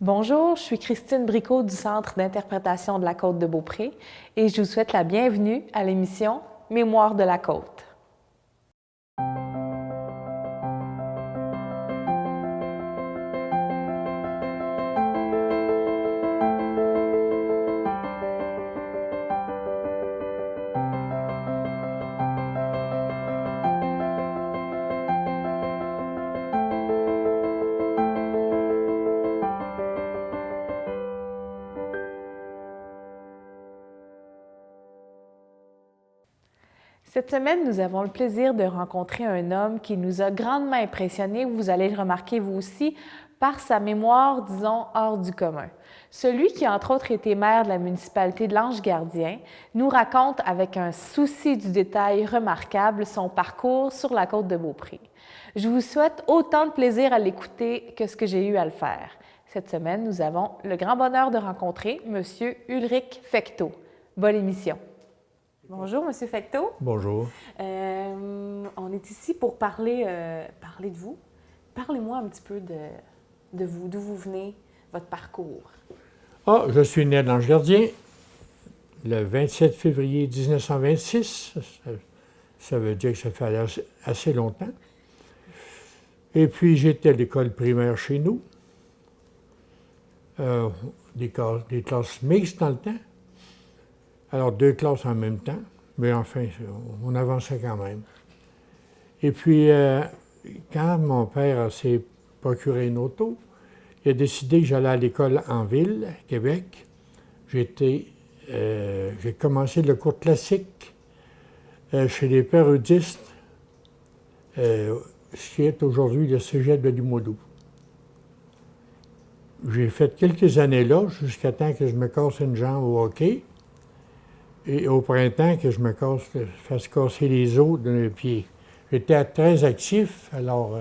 Bonjour, je suis Christine Bricot du Centre d'interprétation de la Côte de Beaupré et je vous souhaite la bienvenue à l'émission Mémoire de la Côte. Cette semaine, nous avons le plaisir de rencontrer un homme qui nous a grandement impressionnés, vous allez le remarquer vous aussi, par sa mémoire, disons, hors du commun. Celui qui, entre autres, était maire de la municipalité de l'Ange-Gardien, nous raconte avec un souci du détail remarquable son parcours sur la côte de Beaupré. Je vous souhaite autant de plaisir à l'écouter que ce que j'ai eu à le faire. Cette semaine, nous avons le grand bonheur de rencontrer M. Ulrich Fecteau. Bonne émission. Bonjour, M. Fecteau. Bonjour. On est ici pour parler de vous. Parlez-moi un petit peu de vous, d'où vous venez, votre parcours. Je suis né à l'Ange-Gardien le 27 février 1926. Ça veut dire que ça fait assez longtemps. Et puis, j'étais à l'école primaire chez nous. Des classes mixtes dans le temps. Alors, 2 classes en même temps, mais enfin, on avançait quand même. Et puis, quand mon père s'est procuré une auto, il a décidé que j'allais à l'école en ville, Québec. J'ai commencé le cours classique chez les périodistes, ce qui est aujourd'hui le cégep de Limoilou. J'ai fait quelques années là, jusqu'à temps que je me casse une jambe au hockey. Et au printemps, que je me fasse casser les os de mes pieds. J'étais très actif, alors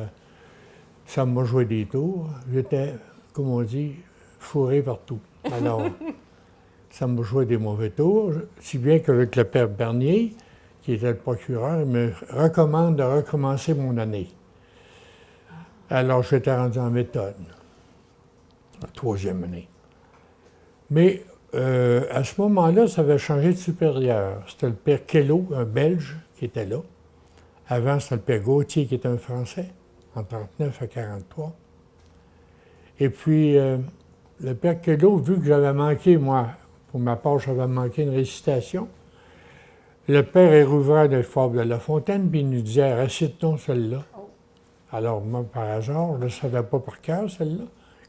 ça m'a joué des tours. J'étais, comme on dit, fourré partout. Alors, ça m'a joué des mauvais tours, si bien qu'avec le père Bernier, qui était le procureur, il me recommande de recommencer mon année. Alors, j'étais rendu en méthode, la 3e année. Mais à ce moment-là, ça avait changé de supérieur. C'était le père Kello, un Belge, qui était là. Avant, c'était le père Gauthier, qui était un Français, en 1939 à 1943. Et puis, le père Kello, vu que j'avais manqué, moi, pour ma part, j'avais manqué une récitation, le père est rouvert des fables de La Fontaine, puis il nous disait « récite-t-on celle-là ». Alors, moi, par hasard, je ne savais pas par cœur, celle-là,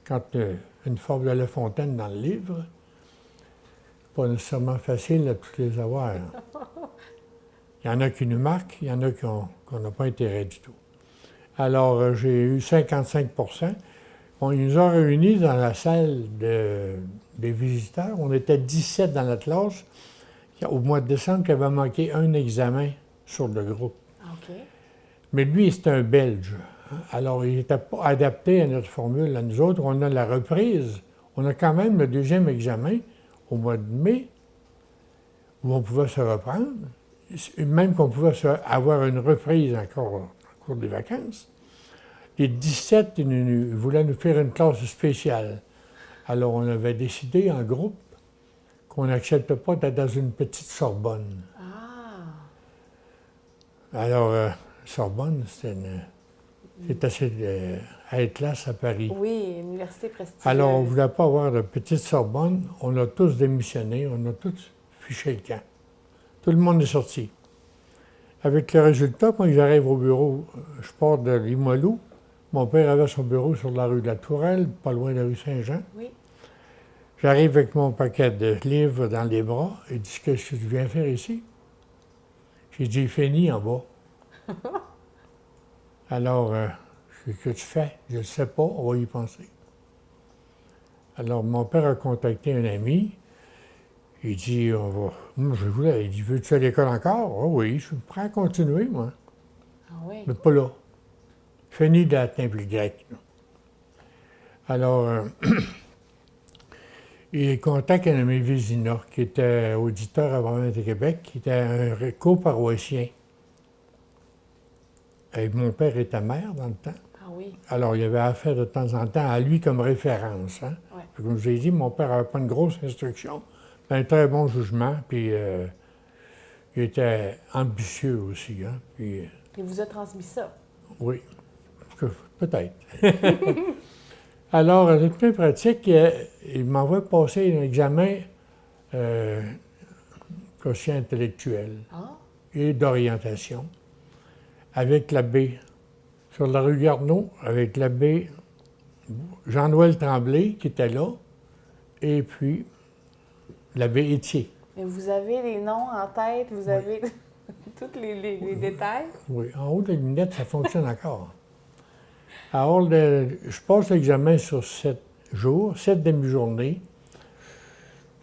quand une fable de La Fontaine dans le livre. Pas nécessairement facile de toutes les avoir. Il y en a qui nous marquent, il y en a qu'on n'a pas intérêt du tout. Alors, j'ai eu 55 %. Ils nous ont réunis dans la salle des visiteurs. On était 17 dans la classe. Au mois de décembre, qui avait manqué un examen sur le groupe. Okay. Mais lui, c'était un Belge. Alors, il n'était pas adapté à notre formule. À nous autres, on a la reprise. On a quand même le 2e examen au mois de mai, où on pouvait se reprendre, même qu'on pouvait avoir une reprise encore au cours des vacances. Les 17, ils voulaient nous faire une classe spéciale. Alors, on avait décidé en groupe qu'on n'accepte pas d'être dans une petite Sorbonne. Alors, Sorbonne, c'est assez à Atlas à Paris. Oui, université prestigieuse. Alors, on ne voulait pas avoir de petite Sorbonne. On a tous démissionné, on a tous fiché le camp. Tout le monde est sorti. Avec le résultat, quand j'arrive au bureau, je pars de Limoilou. Mon père avait son bureau sur la rue de la Tourelle, pas loin de la rue Saint-Jean. Oui. J'arrive avec mon paquet de livres dans les bras. Il dit « Qu'est-ce que tu viens faire ici? » J'ai dit « Fini en bas. » Alors, qu'est-ce que tu fais? Je ne le sais pas, on va y penser. Alors, mon père a contacté un ami. Il dit, moi, je voulais. Il dit, veux-tu aller à l'école encore? Oh, oui, je suis prêt à continuer, moi. Ah oui? Mais pas là. Fini de latin et le grec. Alors, il contacte un ami Vézina, qui était auditeur à Province de Québec, qui était un coparoissien. Et mon père était maire dans le temps. Ah oui? oui. Alors, il y avait affaire de temps en temps à lui comme référence. Hein? Ouais. Puis, comme je vous ai dit, mon père n'avait pas une grosse instruction, mais un très bon jugement, puis il était ambitieux aussi. Hein? Puis, Il vous a transmis ça. oui, peut-être. Alors, dans toute mes pratiques, il m'envoie passer un examen quotient intellectuel Ah, et d'orientation avec l'abbé, sur la rue Garneau, avec l'abbé Jean-Noël Tremblay, qui était là, et puis l'abbé Étier. mais vous avez les noms en tête, vous avez tous les détails. Oui, en haut de la lunette, ça fonctionne encore. Alors, je passe l'examen sur 7 jours, 7 demi-journées.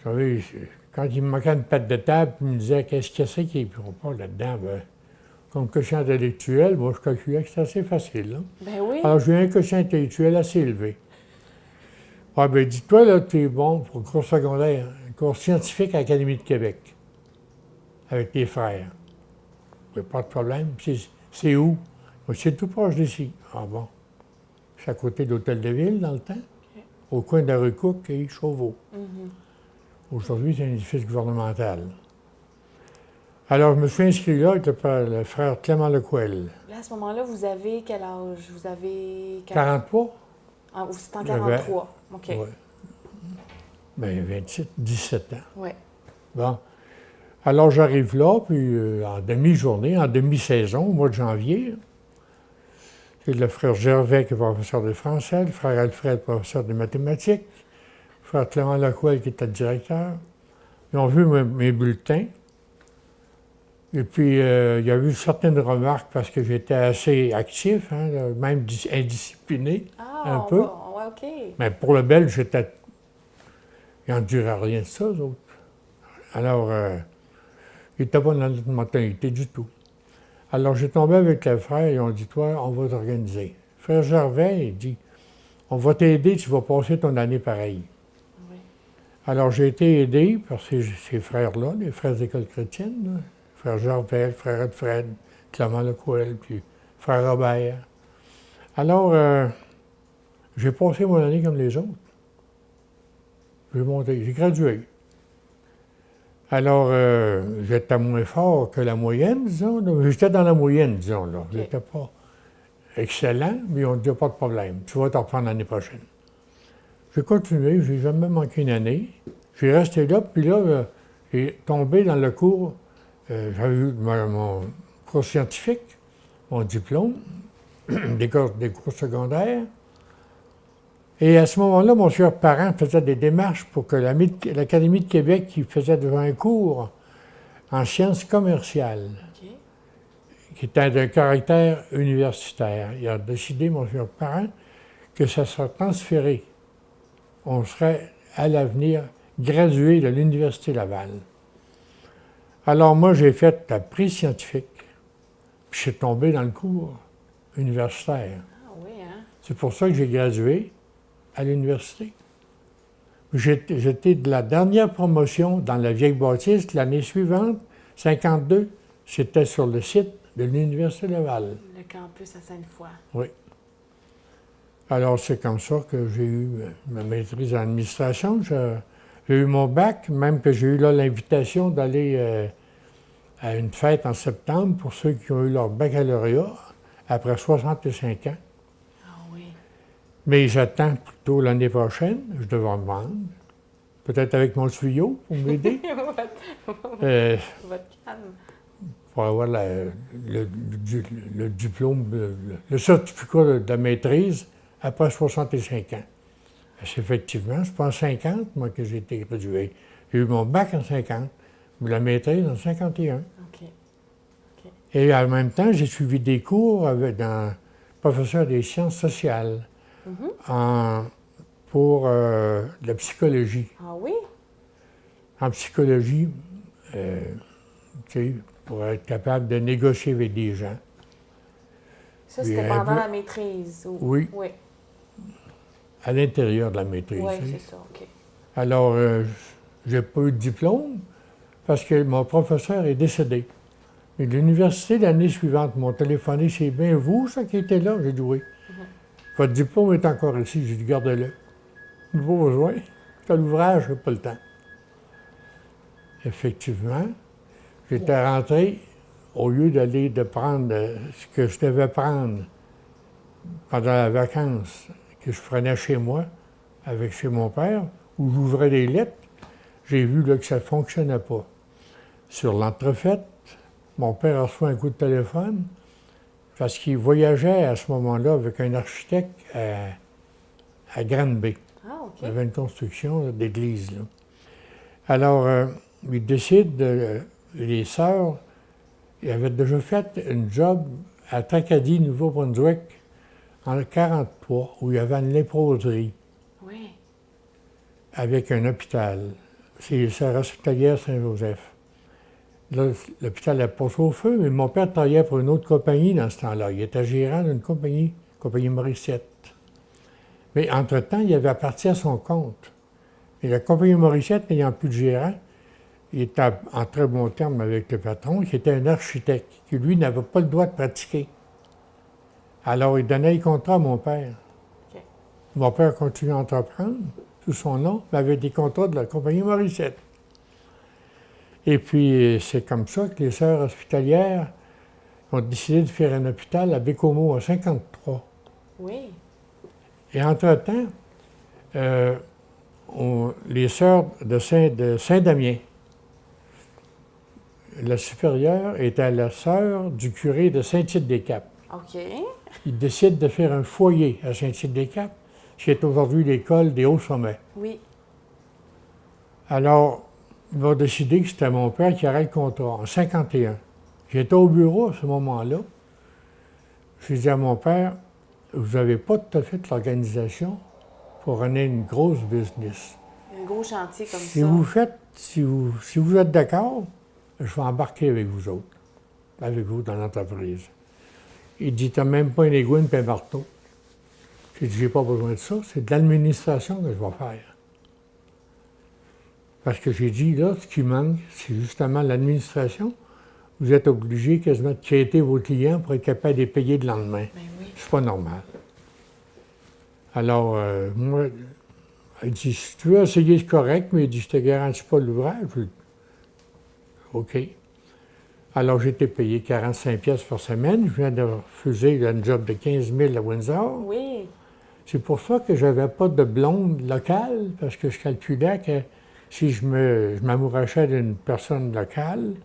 Vous savez, quand il me manquait une patte de table, il me disait qu'est-ce que c'est qu'il ne pas là-dedans. Ben, comme quotient intellectuel, moi, je calculais que c'était assez facile. Hein? Ben oui. Alors, j'ai un quotient intellectuel assez élevé. Ah, ben, dis-toi, là, tu es bon pour le cours secondaire, un cours scientifique à l'Académie de Québec, avec tes frères. Il n'y a pas de problème. C'est où? Ben, c'est tout proche d'ici. Ah bon. C'est à côté de l'Hôtel de Ville, dans le temps, au coin de la rue Cook et Chauveau. Aujourd'hui, c'est un édifice gouvernemental. Alors, je me suis inscrit là avec le frère Clément Lequel. Là, à ce moment-là, vous avez quel âge? Vous avez... 43? Ah, c'est en J'avais- 43. OK. Oui. Bien, 27, 17 ans. Oui. Bon. Alors, j'arrive là, puis en demi-journée, en demi-saison, au mois de janvier, c'est le frère Gervais qui est professeur de français, le frère Alfred, professeur de mathématiques, le frère Clément Lequel qui était le directeur. Ils ont vu mes bulletins. Et puis, il y a eu certaines remarques parce que j'étais assez actif, hein, même indiscipliné, Ah, un peu. ouais, OK. Mais pour le Belge, j'étais. Ils n'en diraient rien de ça, eux autres. Alors, ils n'étaient pas dans notre mentalité du tout. Alors, j'ai tombé avec les frères et on dit, toi, on va t'organiser. Frère Gervais, il dit, on va t'aider, tu vas passer ton année pareille. Oui. Alors, j'ai été aidé par ces frères-là, les frères d'école chrétienne, là. Frère Gervais, frère Alfred, Clément Lequel, puis frère Robert. Alors, j'ai passé mon année comme les autres. J'ai monté, j'ai gradué. Alors, j'étais moins fort que la moyenne, disons. J'étais dans la moyenne, disons. Là. Okay. J'étais pas excellent, mais on ne dit pas de problème. Tu vas t'en reprendre l'année prochaine. J'ai continué, j'ai jamais manqué une année. J'ai resté là, puis là, j'ai tombé dans le cours. J'avais eu mon cours scientifique, mon diplôme, des cours secondaires. Et à ce moment-là, mon cher parent faisait des démarches pour que l'Académie de Québec, qui faisait déjà un cours en sciences commerciales, OK. qui était d'un caractère universitaire, il a décidé, mon cher parent, que ça serait transféré. On serait, à l'avenir, gradué de l'Université Laval. Alors moi, j'ai fait la pré-scientifique, puis je suis tombé dans le cours universitaire. Ah oui, hein? C'est pour ça que j'ai gradué à l'université. J'étais de la dernière promotion dans la vieille bâtisse. L'année suivante, 52, c'était sur le site de l'Université Laval. Le campus à Sainte-Foy. Oui. Alors, c'est comme ça que j'ai eu ma maîtrise en administration. J'ai eu mon bac, même que j'ai eu là l'invitation d'aller à une fête en septembre pour ceux qui ont eu leur baccalauréat après 65 ans. Ah oui. Mais j'attends plutôt l'année prochaine, je devrais me rendre, peut-être avec mon tuyau pour m'aider, Votre calme. pour avoir le diplôme, le certificat de la maîtrise après 65 ans. Parce qu'effectivement, c'est pas en 50, moi, que j'ai été gradué. J'ai eu mon bac en 50, mais la maîtrise en 51. OK. Et en même temps, j'ai suivi des cours avec un professeur des sciences sociales pour la psychologie. Ah oui? En psychologie, tu sais, pour être capable de négocier avec des gens. Ça, Puis c'était un pendant peu- la maîtrise? Oui. Oui, À l'intérieur de la maîtrise. oui, tu sais. c'est ça, OK. Alors, j'ai pas eu de diplôme parce que mon professeur est décédé. Et l'université, l'année suivante, m'ont téléphoné, c'est bien vous, ça, qui était là? J'ai dit oui. Votre diplôme est encore ici. J'ai dit, garde-le. Pas besoin. C'est à l'ouvrage, j'ai pas le temps. Effectivement, j'étais rentré, au lieu d'aller de prendre ce que je devais prendre pendant la vacance que je prenais chez moi, chez mon père, où j'ouvrais des lettres, j'ai vu là, que ça ne fonctionnait pas. Sur l'entrefaite, mon père a reçu un coup de téléphone parce qu'il voyageait à ce moment-là avec un architecte à Granby. Ah, OK. Il y avait une construction d'église. Là. Alors, il décide, les sœurs, ils avaient déjà fait une job à Tracadie, Nouveau-Brunswick, en 1943, où il y avait une léproserie Oui. avec un hôpital. C'est les sœurs hospitalières Saint-Joseph. Là, l'hôpital n'a pas au feu, mais mon père travaillait pour une autre compagnie dans ce temps-là. Il était gérant d'une compagnie Morissette. Mais entre-temps, il avait parti à son compte. Et la compagnie Morissette, n'ayant plus de gérant, il était en très bon terme avec le patron, qui était un architecte, qui, lui, n'avait pas le droit de pratiquer. Alors, il donnait les contrats à mon père. OK. Mon père continuait à entreprendre sous son nom, mais avec des contrats de la compagnie Morissette. Et puis, c'est comme ça que les sœurs hospitalières ont décidé de faire un hôpital à Bécomo, en 1953. Oui. Et entre-temps, les sœurs de Saint-Damien, la supérieure était la sœur du curé de Saint-Tite-des-Caps. OK. Ils décident de faire un foyer à Saint-Tite-des-Caps, qui est aujourd'hui l'école des Hauts-Sommets. Oui. Alors, ils vont décider que c'était mon père qui aurait le contrat, en 1951. J'étais au bureau à ce moment-là. J'ai dit à mon père, vous n'avez pas tout à fait l'organisation pour runner une grosse business. Un gros chantier comme Si ça. vous faites, si vous êtes d'accord, je vais embarquer avec vous autres, avec vous dans l'entreprise. Il dit, t'as même pas une aiguine et un marteau. J'ai dit, j'ai pas besoin de ça, c'est de l'administration que je vais faire. Parce que j'ai dit, là, ce qui manque, c'est justement l'administration. Vous êtes obligé quasiment de quêter vos clients pour être capable de les payer le lendemain. Ben oui. C'est pas normal. Alors, moi, il dit, si tu veux essayer, c'est correct, mais il dit, je te garantis pas l'ouvrage. OK. Alors, j'ai été payé 45 pièces par semaine. Je viens de refuser un job de 15 000 à Windsor. Oui. C'est pour ça que je n'avais pas de blonde locale, parce que je calculais que si je m'amourachais d'une personne locale,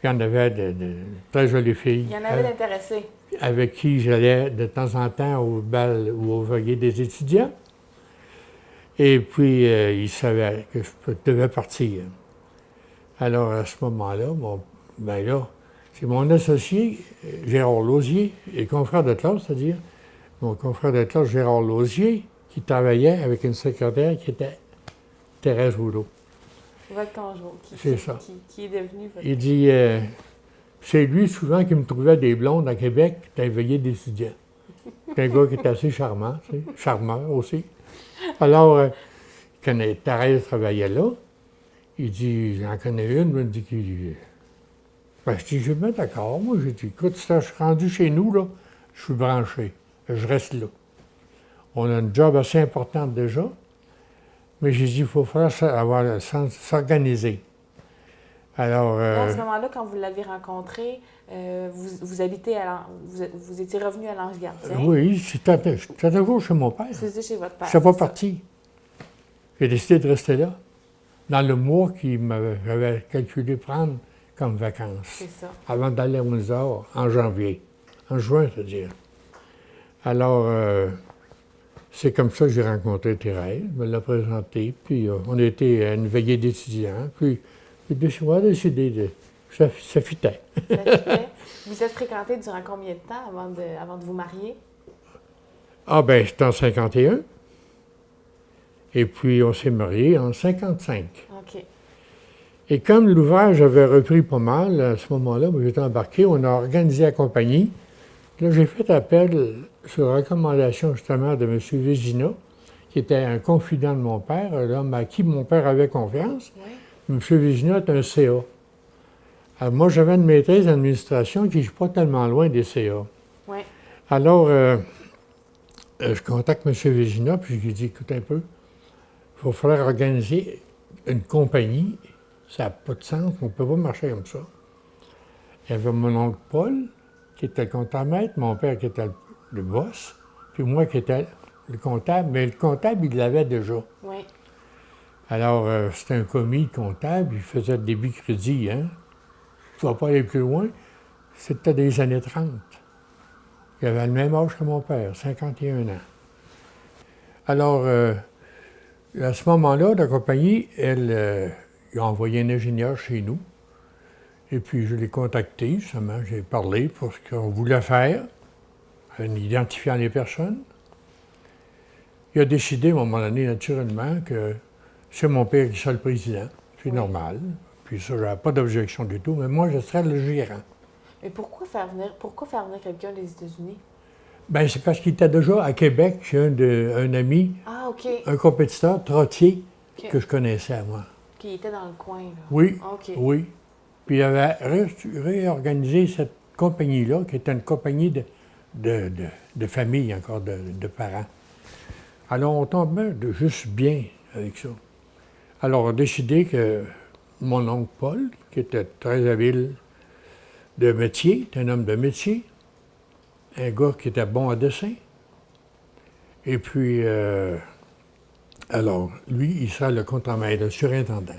il y en avait de très jolies filles. Il y en avait d'intéressés. Avec qui j'allais de temps en temps au bal ou au veillées des étudiants. Et puis, ils savaient que je devais partir. Alors, à ce moment-là, ben là, c'est mon associé, Gérard Lausier, et confrère de classe, c'est-à-dire mon confrère de classe, Gérard Lausier, qui travaillait avec une secrétaire qui était Thérèse Rouleau. Votre conjoint. C'est ça. Qui est devenu votre... Il dit, c'est lui souvent qui me trouvait des blondes à Québec, dans les veillées d'étudiants. C'est un gars qui est assez charmant, tu sais, charmeur aussi. Alors, quand Thérèse travaillait là, il dit, j'en connais une, il me dit qu'il... Ben, je dis, je me mets d'accord. Moi, j'ai dit, écoute, si je suis rendu chez nous, là, je suis branché. Je reste là. On a une job assez importante déjà, mais j'ai dit, il faut faire ça, s'organiser. Alors... à ce moment-là, quand vous l'avez rencontré, vous habitez vous étiez revenu à l'Ange-Gardien. Oui, j'étais toujours chez mon père. Vous étiez chez votre père. Je ne suis pas parti. J'ai décidé de rester là, dans le mois qu'il m'avait calculé prendre comme vacances. C'est ça. Avant d'aller à Windsor en janvier. En juin, c'est-à-dire. Alors, c'est comme ça que j'ai rencontré Thérèse, me l'a présentée, puis on a été à une veillée d'étudiants, puis on a décidé de... Ça fitait. Ça fitait. Vous êtes fréquentés durant combien de temps avant de vous marier? Ah ben, c'était en 51. Et puis, on s'est mariés en 55. OK. Et comme l'ouvrage avait repris pas mal, à ce moment-là, moi, j'étais embarqué, on a organisé la compagnie. Là, j'ai fait appel sur recommandation, justement, de M. Vézina, qui était un confident de mon père, l'homme à qui mon père avait confiance. Oui. M. Vézina est un CA. Alors, moi, j'avais une maîtrise d'administration qui n'est pas tellement loin des CA. Oui. Alors, je contacte M. Vézina, puis je lui dis, écoute un peu, il va falloir organiser une compagnie. Ça n'a pas de sens, on ne peut pas marcher comme ça. Il y avait mon oncle Paul, qui était le comptable-maître, mon père qui était le boss, puis moi qui étais le comptable, mais le comptable, il l'avait déjà. Oui. Alors, c'était un commis comptable, il faisait le débit-crédit, hein. Tu ne vas pas aller plus loin, c'était des années 30. Il avait le même âge que mon père, 51 ans. Alors, à ce moment-là, la compagnie, elle a envoyé un ingénieur chez nous. Et puis, je l'ai contacté, justement, j'ai parlé pour ce qu'on voulait faire, en identifiant les personnes. Il a décidé, à un moment donné, naturellement, que c'est mon père qui soit le président. C'est normal. Puis ça, j'avais pas d'objection du tout, mais moi, je serais le gérant. Mais pourquoi faire venir quelqu'un des États-Unis? Bien, c'est parce qu'il était déjà à Québec chez un ami, un compétiteur, Trottier, que je connaissais, moi. Qui était dans le coin, là. Oui, oui. Puis il avait réorganisé cette compagnie-là, qui était une compagnie de famille encore, de parents. Alors, on tombait juste bien avec ça. Alors, on a décidé que mon oncle Paul, qui était très habile de métier, était un homme de métier, un gars qui était bon à dessin, et puis, alors, lui, il sera le contre-maître, le surintendant.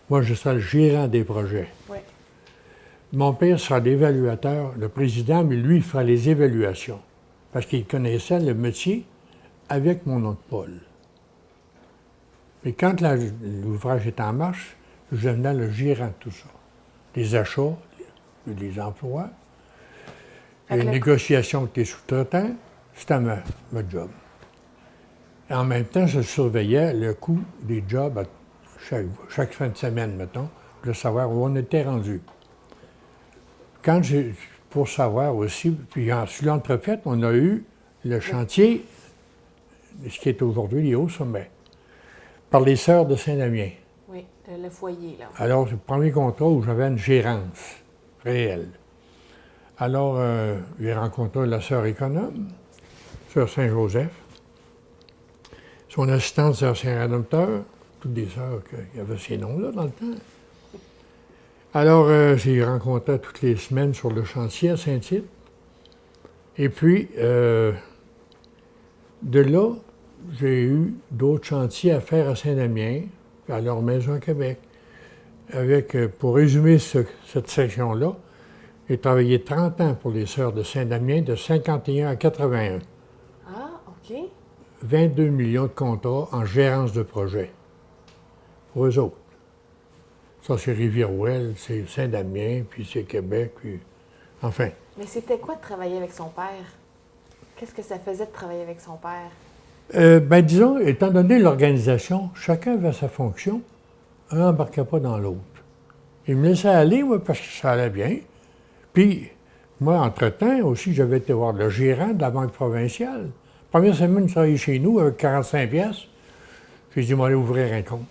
Moi, je serai le gérant des projets. Oui. Mon père sera l'évaluateur, le président, mais lui, il fera les évaluations, parce qu'il connaissait le métier avec mon oncle Paul. Mais quand l'ouvrage est en marche, je devenais le gérant de tout ça. Les achats, les emplois, les négociations avec les sous-traitants, c'était ma job. Et en même temps, je surveillais le coût des jobs chaque fin de semaine, mettons, pour savoir où on était rendu. Pour savoir aussi, puis sur l'entrefaite, on a eu le chantier, ce qui est aujourd'hui les Hauts-Sommets, par les Sœurs de Saint-Damien. Oui, le foyer, là. Alors, c'est le premier contrat où j'avais une gérance réelle. Alors, j'ai rencontré la sœur économe, sœur Saint-Joseph, son assistante, sœur Saint-Rédempteur, toutes des sœurs qui avaient ces noms-là dans le temps. Alors, j'ai rencontré toutes les semaines sur le chantier à Saint-Tite. Et puis, de là, j'ai eu d'autres chantiers à faire à Saint-Damien, à leur maison à Québec. Pour résumer cette section-là, j'ai travaillé 30 ans pour les Sœurs de Saint-Damien, de 51 à 81. Ah, OK. 22 millions de contrats en gérance de projet. Pour eux autres. Ça, c'est Rivière-Ouelle, c'est Saint-Damien, puis c'est Québec, puis... Enfin. Mais c'était quoi de travailler avec son père? Qu'est-ce que ça faisait de travailler avec son père? Disons, étant donné l'organisation, chacun avait sa fonction, un n'embarquait pas dans l'autre. Il me laissait aller, moi, parce que ça allait bien. Puis, moi, entre-temps, aussi, j'avais été voir le gérant de la Banque provinciale. Première semaine, je travaillais chez nous avec 45 piastres. J'ai dit, moi, aller ouvrir un compte.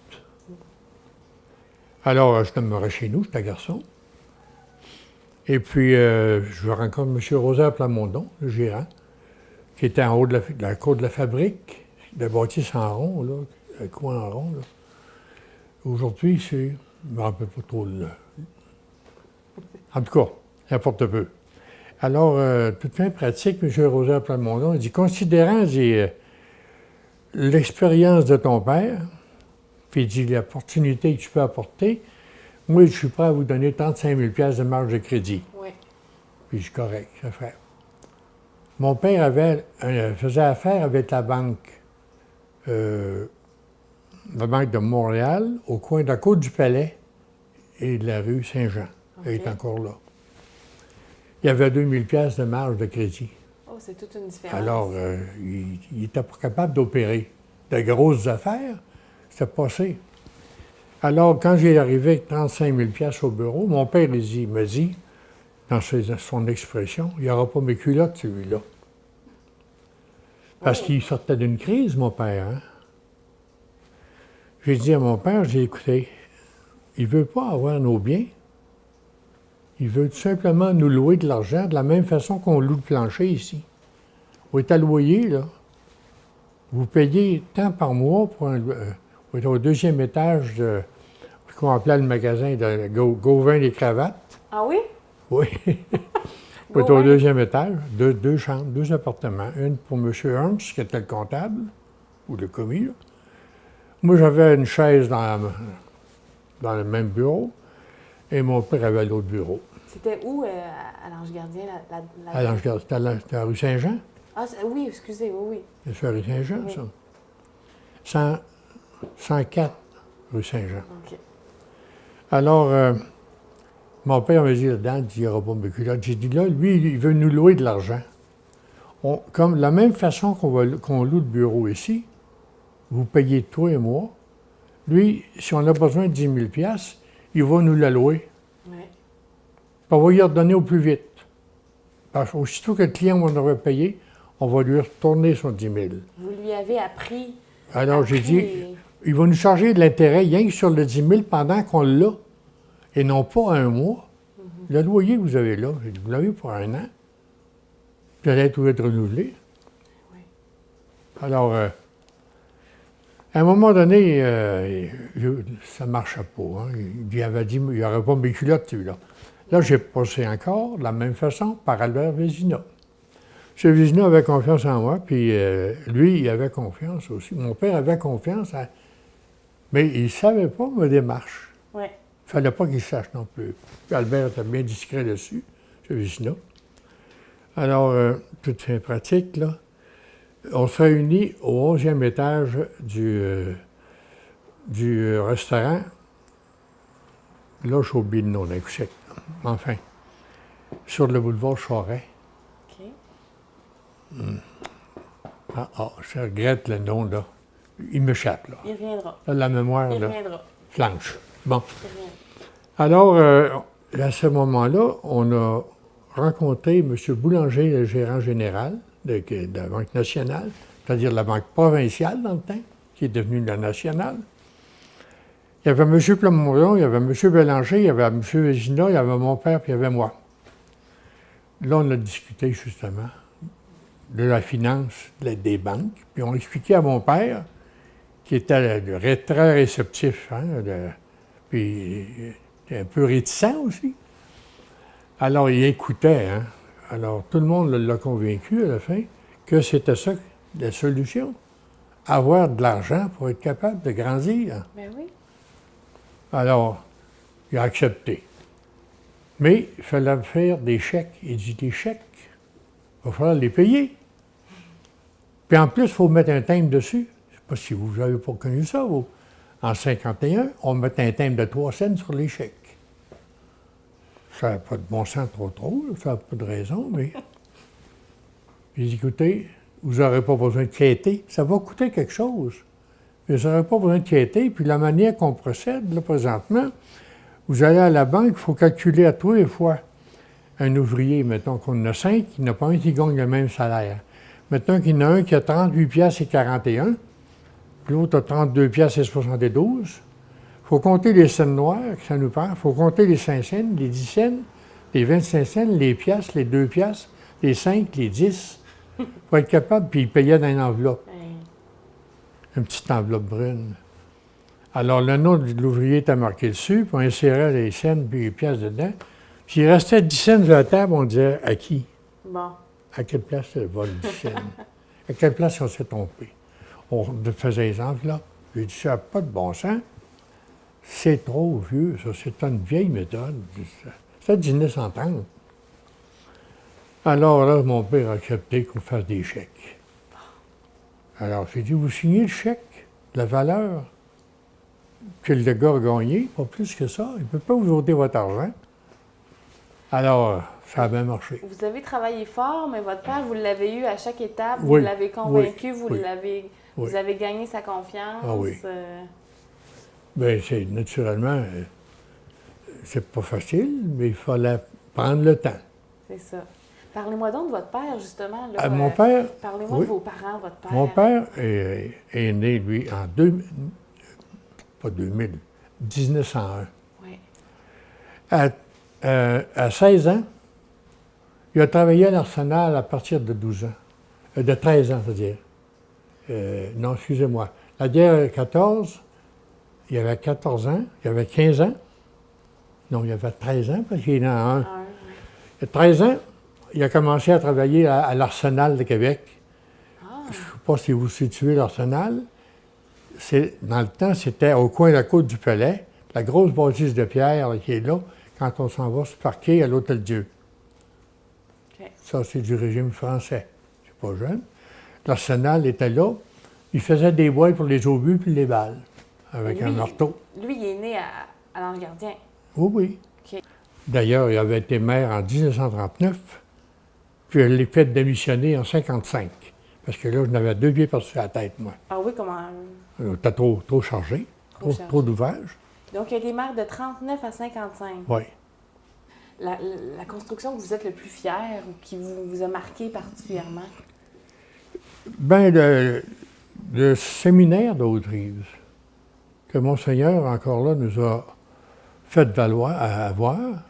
Alors, je demeurais chez nous, j'étais garçon. Et puis, je rencontre M. Rosaire Plamondon, le gérant, qui était en haut de la cour de la fabrique, de bâtisse en rond, là, un coin en rond. Là. Aujourd'hui, je ne me rappelle pas trop. En tout cas, n'importe peu. Alors, toute fin pratique, M. Rosaire Plamondon, il dit, considérant l'expérience de ton père, puis il dit, l'opportunité que tu peux apporter, moi, je suis prêt à vous donner 35 000 de marge de crédit. Oui. Puis je suis correct, ça fait. Mon père faisait affaire avec la banque de Montréal, au coin de la Côte du Palais et de la rue Saint-Jean. Okay. Elle est encore là. Il y avait 2 000 de marge de crédit. Oh, c'est toute une différence. Alors, il n'était pas capable d'opérer. De grosses affaires, c'était passé. Alors, quand j'ai arrivé avec 35 000 au bureau, mon père il me dit, dans son expression, il n'y aura pas mes culottes, celui-là. Parce qu'il sortait d'une crise, mon père. Hein? J'ai dit à mon père, j'ai écouté, il ne veut pas avoir nos biens. Il veut tout simplement nous louer de l'argent de la même façon qu'on loue le plancher ici. On est à loyer, là. vous payez tant par mois pour être au deuxième étage de ce qu'on appelait le magasin de Gauvin les cravates. Ah oui? Oui. Pour être au deuxième étage, deux chambres, deux appartements. Une pour M. Ernst, qui était le comptable, ou le commis. Là. Moi, j'avais une chaise dans le même bureau, et mon père avait l'autre bureau. C'était où, à l'Ange Gardien? À l'Ange Gardien, c'était à rue Saint-Jean. Ah, oui, excusez, oui. C'est à rue Saint-Jean, Oui. ça. 104 rue Saint-Jean. OK. Alors, mon père m'a dit là-dedans, il n'y aura pas mes culottes. J'ai dit là, lui, il veut nous louer de l'argent. Comme la même façon qu'on loue le bureau ici, vous payez toi et moi. Lui, si on a besoin de 10 000 $, il va nous la louer. Oui. On va lui redonner au plus vite. Parce qu'aussitôt que le client va nous aurait payé, on va lui retourner son 10 000. Vous lui avez appris. Alors, j'ai dit, il va nous charger de l'intérêt rien que sur le 10 000 pendant qu'on l'a, et non pas un mois. Le loyer que vous avez là, vous l'avez pour un an. Vous allez tout être renouvelé. Oui. Alors, à un moment donné, ça ne marchait pas. Hein. Il avait dit, il n'y aurait pas mes culottes, celui-là. Là, j'ai passé encore, de la même façon, par Albert Vézina. M. Vézina avait confiance en moi, puis lui, il avait confiance aussi. Mon père avait confiance, mais il ne savait pas ma démarche. Oui. Il ne fallait pas qu'il sache non plus. Puis Albert était bien discret dessus, M. Vézina. Alors, toute fin pratique, là, on se réunit au 11e étage du restaurant. Là, j'ai oublié le nom d'un coup sec. Enfin, sur le boulevard Charest. OK. Je regrette le nom, là. Il m'échappe, là. Il reviendra. Là, la mémoire, Il là, reviendra. flanche. Bon. Il reviendra. Alors, à ce moment-là, on a rencontré M. Boulanger, le gérant général de la Banque nationale, c'est-à-dire la Banque provinciale dans le temps, qui est devenue la nationale. Il y avait M. Plamondon, il y avait M. Bélanger, il y avait M. Vézina, il y avait mon père, puis il y avait moi. Là, on a discuté justement de la finance des banques, puis on expliquait à mon père, qui était très réceptif, hein, puis un peu réticent aussi. Alors, il écoutait, hein. Alors, tout le monde l'a convaincu à la fin que c'était ça la solution. Avoir de l'argent pour être capable de grandir. Ben oui. Alors, il a accepté. Mais il fallait faire des chèques. Il dit, des chèques, il va falloir les payer. Puis en plus, il faut mettre un timbre dessus. Je ne sais pas si vous n'avez pas connu ça, vous. En 51, on met un timbre de 3 cents sur les chèques. Ça n'a pas de bon sens trop, ça n'a pas de raison, mais... J'ai dit, écoutez, vous n'aurez pas besoin de quêter. Ça va coûter quelque chose. Mais vous n'aurez pas besoin de quêter. Puis la manière qu'on procède, là, présentement, vous allez à la banque, il faut calculer à tous les fois. Un ouvrier, mettons qu'on en a 5, il n'y en a pas un qui gagne le même salaire. Mettons qu'il y en a un qui a 38 piastres et 41, puis l'autre a 32 piastres et 72. Il faut compter les cents noirs que ça nous perd. Il faut compter les 5 cents, les 10 cents, les 25 cents, les piastres, les 2 piastres, les 5, les 10. Il faut être capable, puis il payait dans une enveloppe. Une petite enveloppe brune. Alors, le nom de l'ouvrier était marqué dessus, puis on insérait les cents puis les piastres dedans. Puis il restait 10 cents sur la table, on disait à qui? Bon. À quelle place elle vole 10 cents? À quelle place on s'est trompé? On faisait les enveloppes. J'ai dit, ça n'a pas de bon sens. C'est trop vieux, ça. C'est une vieille méthode. C'était 1930. Alors là, mon père a accepté qu'on fasse des chèques. Alors, j'ai dit, vous signez le chèque, la valeur que le gars a gagné, pas plus que ça. Il ne peut pas vous ôter votre argent. Alors, ça a bien marché. Vous avez travaillé fort, mais votre père, vous l'avez eu à chaque étape, Oui, vous l'avez convaincu, oui, vous avez gagné sa confiance. Ah oui. Bien, c'est naturellement, c'est pas facile, mais il fallait prendre le temps. C'est ça. Parlez-moi donc de votre père, justement. Là, Mon père... Parlez-moi de vos parents, votre père. Mon père est né, lui, en 1901. Oui. À 16 ans, il a travaillé à l'Arsenal à partir de 12 ans. De 13 ans, c'est-à-dire. Non, excusez-moi. La guerre 14, il y avait 14 ans, il y avait 15 ans. Non, il y avait 13 ans, parce qu'il est né en un. Il y a 13 ans, il a commencé à travailler à l'Arsenal de Québec. Je ne sais pas si vous situez l'Arsenal. Dans le temps, c'était au coin de la côte du Pellet, la grosse bâtisse de pierre là, qui est là, quand on s'en va se parquer à l'Hôtel-Dieu. OK. Ça, c'est du régime français. Je suis pas jeune. L'Arsenal était là. Il faisait des boîtes pour les obus puis les balles, avec un marteau. Lui, il est né à l'Anse-Gardien. Oui, oui. OK. D'ailleurs, il avait été maire en 1939, puis je l'ai fait démissionner en 1955. Parce que là, je n'avais 2 pieds par-dessus la tête, moi. Ah oui, comment? T'as trop chargé, trop d'ouvrages. Donc, il a été maire de 39 à 55. Oui. La construction que vous êtes le plus fier ou qui vous a marqué particulièrement? Bien, le séminaire de Haute-Rive, que Monseigneur, encore là, nous a fait valoir, à avoir,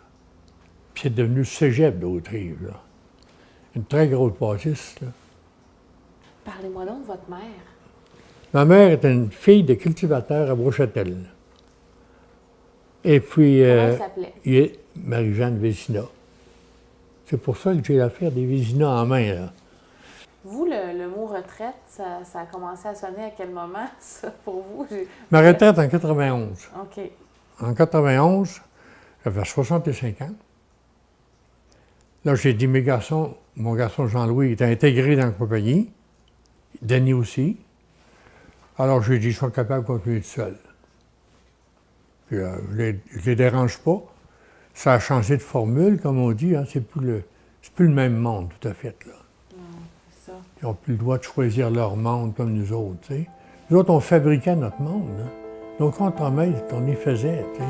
puis c'est devenu le cégep de Haute-Rive, là. Une très grosse bâtisse, là. Parlez-moi donc de votre mère. Ma mère était une fille de cultivateur à Brochâtel. Et puis, Comment elle s'appelait? il est Marie-Jeanne Vézina. C'est pour ça que j'ai l'affaire des Vézina en main, là. Vous, le mot retraite, ça a commencé à sonner à quel moment, ça, pour vous? Ma retraite en 91. OK. En 91, j'avais 65 ans. Là, j'ai dit, mon garçon Jean-Louis était intégré dans la compagnie, Denis aussi. Alors, j'ai dit, je suis capable de continuer tout seul. Puis, je les dérange pas. Ça a changé de formule, comme on dit, hein, c'est plus le même monde, tout à fait, là. C'est ça. Ils n'ont plus le droit de choisir leur monde comme nous autres, tu sais. Nous autres, on fabriquait notre monde, hein. Nos contremaîtres, on y faisait, tu sais.